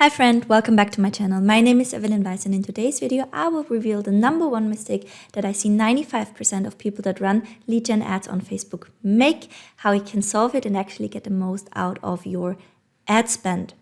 Hi friend, welcome back to my channel. My name is Evelyn and in today's video I will reveal the number one mistake that I see 95% of people that run lead gen ads on Facebook make, how you can solve it and actually get the most out of your ad spend.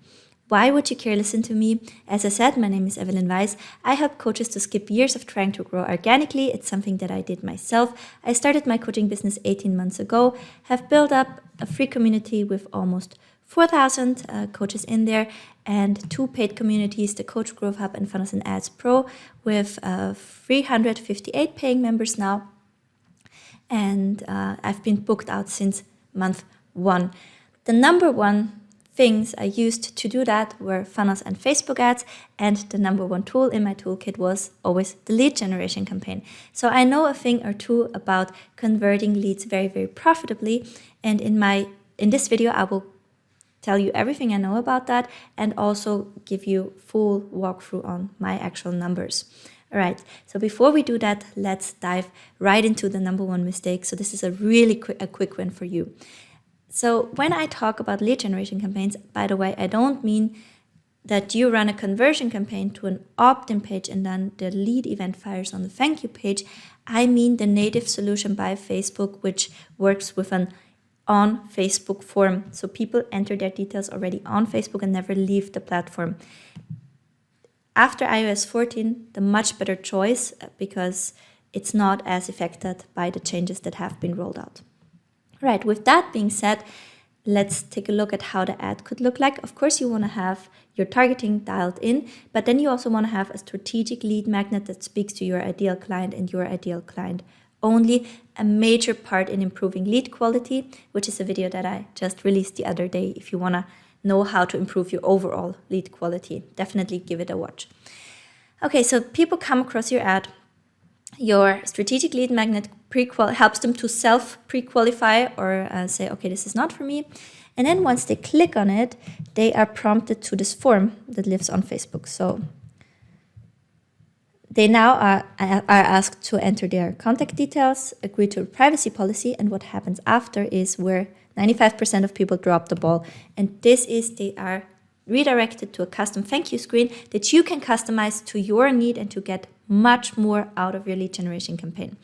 Why would you care? Listen to me. As I said, my name is Evelyn Weiss. I help coaches to skip years of trying to grow organically. It's something that I did myself. I started my coaching business 18 months ago, have built up a free community with almost 4,000 coaches in there and 2 paid communities, the Coach Growth Hub and Funnels and Ads Pro, with 358 paying members now. And I've been booked out since month 1. The number one things I used to do that were funnels and Facebook ads, and the number one tool in my toolkit was always the lead generation campaign. So I know a thing or two about converting leads very, very profitably, and in this video I will tell you everything I know about that and also give you full walkthrough on my actual numbers. All right, so before we do that, let's dive right into the number one mistake. So this is a really quick win for you. So when I talk about lead generation campaigns, by the way, I don't mean that you run a conversion campaign to an opt-in page and then the lead event fires on the thank you page. I mean the native solution by Facebook, which works with an on Facebook form. So people enter their details already on Facebook and never leave the platform. After iOS 14, the much better choice because it's not as affected by the changes that have been rolled out. Right, with that being said, let's take a look at how the ad could look like. Of course, you want to have your targeting dialed in, but then you also want to have a strategic lead magnet that speaks to your ideal client and your ideal client only. A major part in improving lead quality, which is a video that I just released the other day. If you want to know how to improve your overall lead quality, definitely give it a watch. Okay, so people come across your ad. Your strategic lead magnet helps them to self-pre-qualify or say, okay, this is not for me. And then once they click on it, they are prompted to this form that lives on Facebook. So they now are asked to enter their contact details, agree to a privacy policy, and what happens after is where 95% of people drop the ball. And this is they are redirected to a custom thank you screen that you can customize to your need and to get much more out of your lead generation campaign.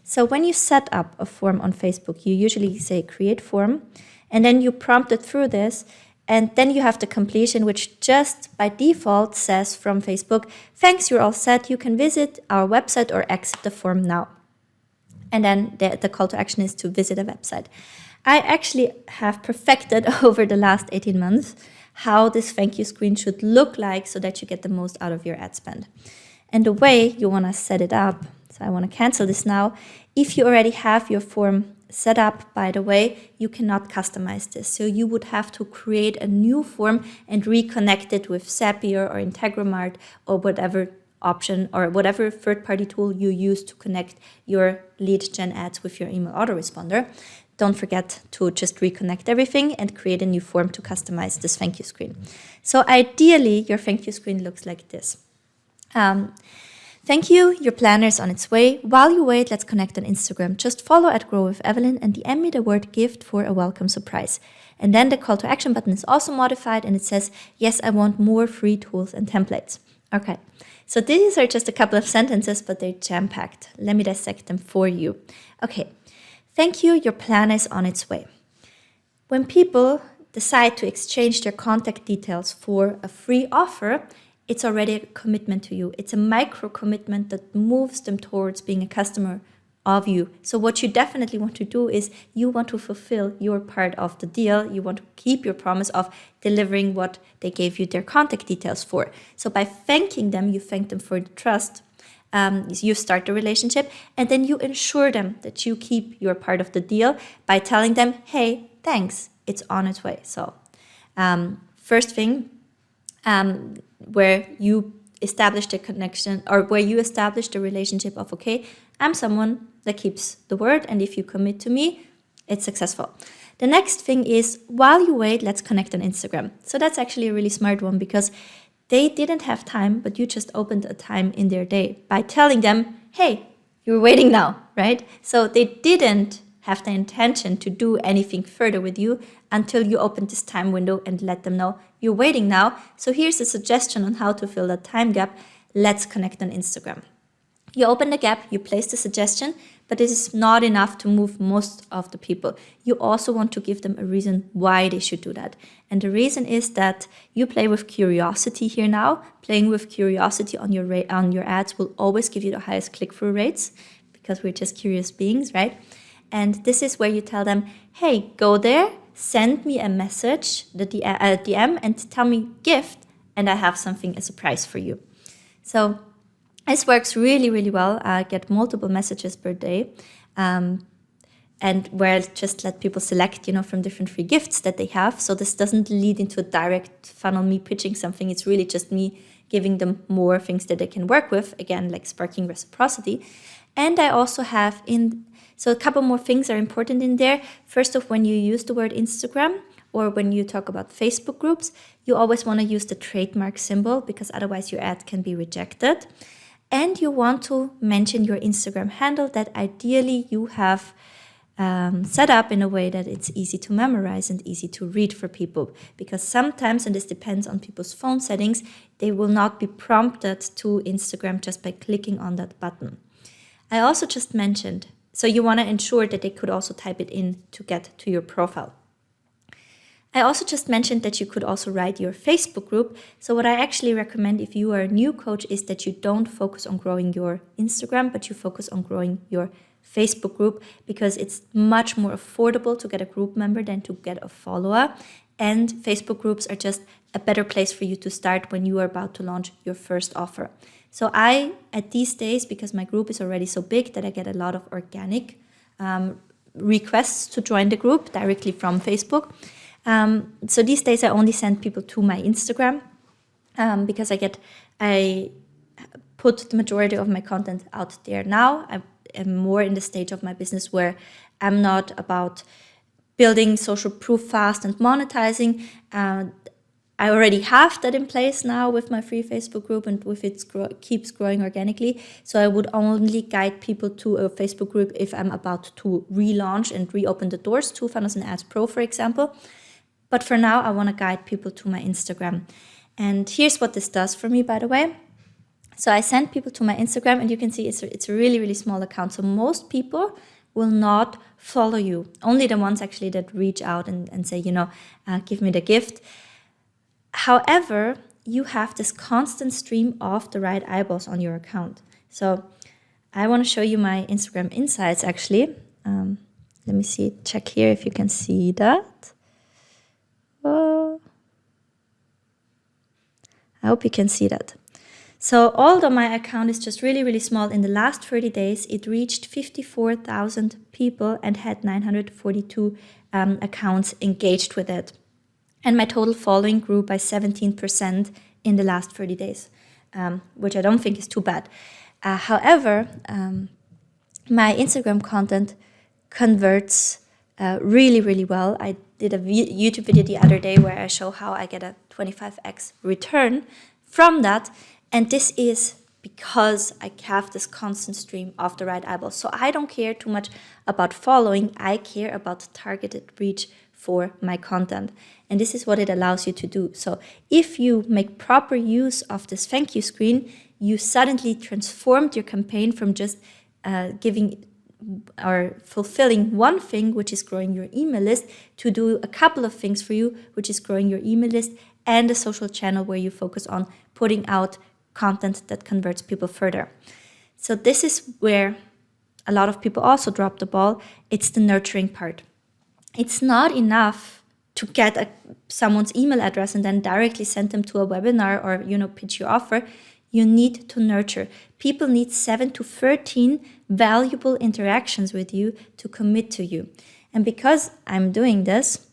So when you set up a form on Facebook, you usually say create form, and then you prompt it through this, and then you have the completion, which just by default says from Facebook, thanks, you're all set. You can visit our website or exit the form now. And then the call to action is to visit a website. I actually have perfected over the last 18 months how this thank you screen should look like so that you get the most out of your ad spend. And the way you want to set it up, so I want to cancel this now. If you already have your form set up, by the way, you cannot customize this. So you would have to create a new form and reconnect it with Zapier or Integromat or whatever option or whatever third-party tool you use to connect your lead gen ads with your email autoresponder. Don't forget to just reconnect everything and create a new form to customize this thank you screen. So ideally, your thank you screen looks like this. Thank you, your planner is on its way. While you wait, let's connect on Instagram. Just follow @GrowWithEvelyn and DM me the word gift for a welcome surprise. And then the call to action button is also modified and it says, yes, I want more free tools and templates. Okay, so these are just a couple of sentences, but they're jam-packed. Let me dissect them for you. Okay, thank you, your planner is on its way. When people decide to exchange their contact details for a free offer, it's already a commitment to you. It's a micro commitment that moves them towards being a customer of you. So what you definitely want to do is you want to fulfill your part of the deal. You want to keep your promise of delivering what they gave you their contact details for. So by thanking them, you thank them for the trust. You start the relationship and then you ensure them that you keep your part of the deal by telling them, hey, thanks, it's on its way. So first thing, where you establish the connection or where you establish the relationship of, okay, I'm someone that keeps the word, and if you commit to me, it's successful. The next thing is, while you wait, let's connect on Instagram. So that's actually a really smart one because they didn't have time, but you just opened a time in their day by telling them, hey, you're waiting now, right? So they didn't have the intention to do anything further with you until you open this time window and let them know you're waiting now. So here's a suggestion on how to fill that time gap. Let's connect on Instagram. You open the gap, you place the suggestion, but this is not enough to move most of the people. You also want to give them a reason why they should do that. And the reason is that you play with curiosity here now. Playing with curiosity on your ads will always give you the highest click-through rates because we're just curious beings, right? And this is where you tell them, hey, go there, send me a message, the DM, and tell me gift, and I have something, a surprise for you. So this works really, really well. I get multiple messages per day, and where I just let people select, from different free gifts that they have. So this doesn't lead into a direct funnel, me pitching something. It's really just me giving them more things that they can work with, again, like sparking reciprocity. And I also have so a couple more things are important in there. First off, when you use the word Instagram, or when you talk about Facebook groups, you always want to use the trademark symbol because otherwise your ad can be rejected. And you want to mention your Instagram handle that ideally you have set up in a way that it's easy to memorize and easy to read for people. Because sometimes, and this depends on people's phone settings, they will not be prompted to Instagram just by clicking on that button. I also just mentioned, so you want to ensure that they could also type it in to get to your profile. I also just mentioned that you could also write your Facebook group. So what I actually recommend if you are a new coach is that you don't focus on growing your Instagram, but you focus on growing your Facebook group because it's much more affordable to get a group member than to get a follower. And Facebook groups are just a better place for you to start when you are about to launch your first offer. So at these days, because my group is already so big that I get a lot of organic requests to join the group directly from Facebook. So these days I only send people to my Instagram because I put the majority of my content out there now. I am more in the stage of my business where I'm not about building social proof fast and monetizing. I already have that in place now with my free Facebook group and with it keeps growing organically. So I would only guide people to a Facebook group if I'm about to relaunch and reopen the doors to Funnels and Ads Pro, for example. But for now, I want to guide people to my Instagram. And here's what this does for me, by the way. So I send people to my Instagram and you can see it's a really, really small account. So most people will not follow you. Only the ones actually that reach out and say, give me the gift. However, you have this constant stream of the right eyeballs on your account. So I want to show you my Instagram insights actually. Let me check here if you can see that. I hope you can see that. So although my account is just really, really small, in the last 30 days, it reached 54,000 people and had 942 accounts engaged with it. And my total following grew by 17% in the last 30 days, which I don't think is too bad. However, my Instagram content converts really, really well. I did a YouTube video the other day where I show how I get a 25x return from that. And this is because I have this constant stream of the right eyeballs. So I don't care too much about following. I care about targeted reach for my content. And this is what it allows you to do. So if you make proper use of this thank you screen, you suddenly transformed your campaign from just giving or fulfilling one thing, which is growing your email list, to do a couple of things for you, which is growing your email list and a social channel where you focus on putting out content that converts people further. So this is where a lot of people also drop the ball. It's the nurturing part. It's not enough to get someone's email address and then directly send them to a webinar or, pitch your offer. You need to nurture. People need 7 to 13 valuable interactions with you to commit to you. And because I'm doing this,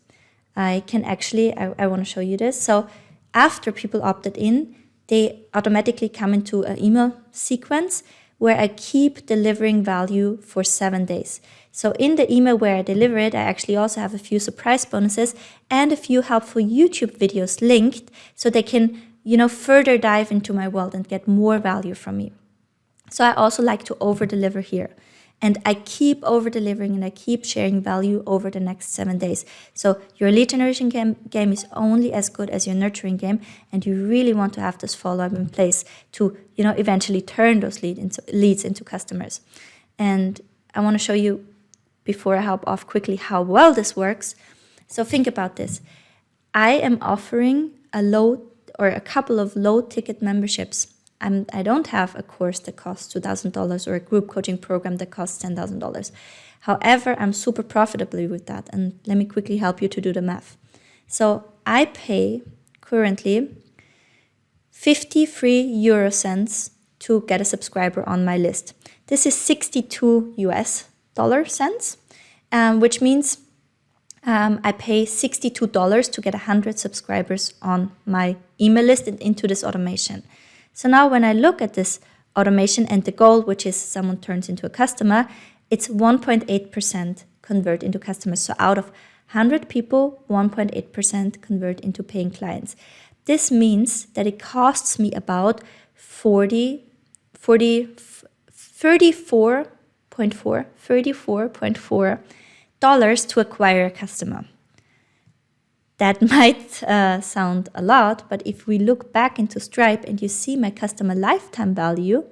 I can actually, I want to show you this. So after people opted in, they automatically come into an email sequence where I keep delivering value for 7 days. So in the email where I deliver it, I actually also have a few surprise bonuses and a few helpful YouTube videos linked so they can, further dive into my world and get more value from me. So I also like to over deliver here. And I keep over-delivering and I keep sharing value over the next 7 days. So your lead generation game is only as good as your nurturing game, and you really want to have this follow-up in place to, eventually turn those leads into customers. And I want to show you, before I hop off quickly, how well this works. So think about this. I am offering a couple of low-ticket memberships. I don't have a course that costs $2,000 or a group coaching program that costs $10,000. However, I'm super profitably with that. And let me quickly help you to do the math. So I pay currently 53 euro cents to get a subscriber on my list. This is 62 US dollar cents, which means I pay $62 to get 100 subscribers on my email list and into this automation. So now when I look at this automation and the goal, which is someone turns into a customer, it's 1.8% convert into customers. So out of 100 people, 1.8% convert into paying clients. This means that it costs me about $34.4 to acquire a customer. That might sound a lot, but if we look back into Stripe and you see my customer lifetime value,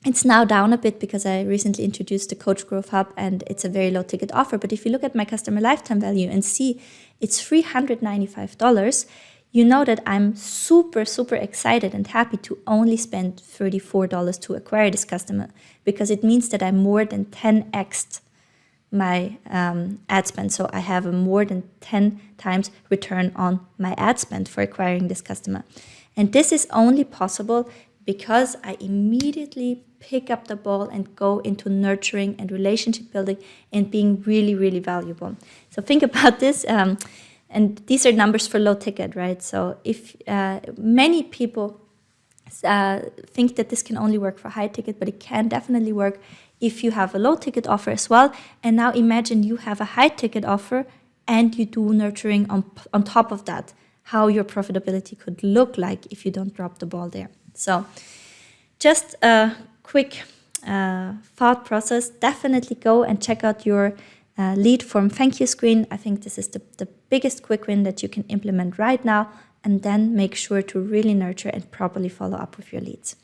it's now down a bit because I recently introduced the Coach Growth Hub and it's a very low ticket offer. But if you look at my customer lifetime value and see it's $395, you know that I'm super, super excited and happy to only spend $34 to acquire this customer, because it means that I more than 10x'd my ad spend. So I have a more than 10 times return on my ad spend for acquiring this customer. And this is only possible because I immediately pick up the ball and go into nurturing and relationship building and being really, really valuable. So think about this. And these are numbers for low ticket, right? So if many people think that this can only work for high ticket, but it can definitely work if you have a low ticket offer as well. And now imagine you have a high ticket offer and you do nurturing on top of that, how your profitability could look like if you don't drop the ball there. So just a quick thought process. Definitely go and check out your lead form thank you screen. I think this is the biggest quick win that you can implement right now, and then make sure to really nurture and properly follow up with your leads.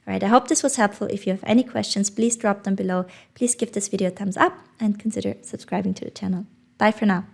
All right, I hope this was helpful. If you have any questions, please drop them below. Please give this video a thumbs up and consider subscribing to the channel. Bye for now.